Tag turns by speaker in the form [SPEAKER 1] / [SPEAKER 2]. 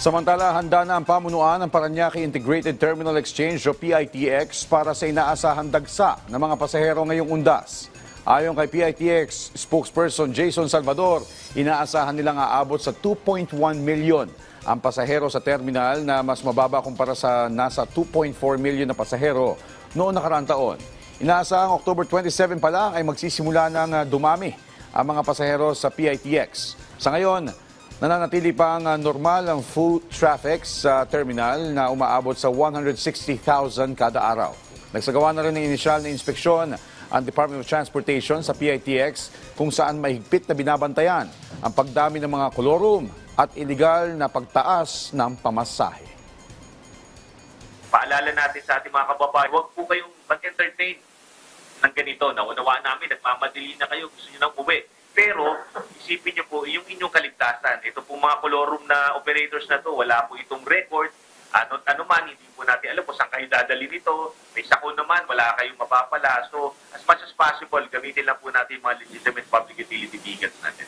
[SPEAKER 1] Samantala, handa na ang pamunuan ng Parañaque Integrated Terminal Exchange o PITX para sa inaasahang dagsa ng mga pasahero ngayong undas. Ayon kay PITX spokesperson Jason Salvador, inaasahan nilang aabot sa 2.1 milyon ang pasahero sa terminal na mas mababa kumpara sa nasa 2.4 milyon na pasahero noong nakaraang taon. Inaasahang October 27 pa lang ay magsisimula ng dumami ang mga pasahero sa PITX. Sa ngayon, nananatili pang normal ang foot traffic sa terminal na umaabot sa 160,000 kada araw. Nagsagawa na rin ng inisyal na inspeksyon ang Department of Transportation sa PITX kung saan mahigpit na binabantayan ang pagdami ng mga kolorum at iligal na pagtaas ng pamasahe.
[SPEAKER 2] Paalala natin sa ating mga kababayan, huwag po kayong mag-entertain ng ganito. Naunawaan namin, nagmamadali na kayo, gusto nyo nang uwi. Pero isipin niyo po yung inyong kaligtasan. Ito po mga colorum na operators na to, wala po itong record. Ano man, hindi po natin alam po saan kayo dadali nito. May sako naman, wala kayong mapapala. So as much as possible, gamitin lang po natin yung mga legitimate public utility vehicles natin.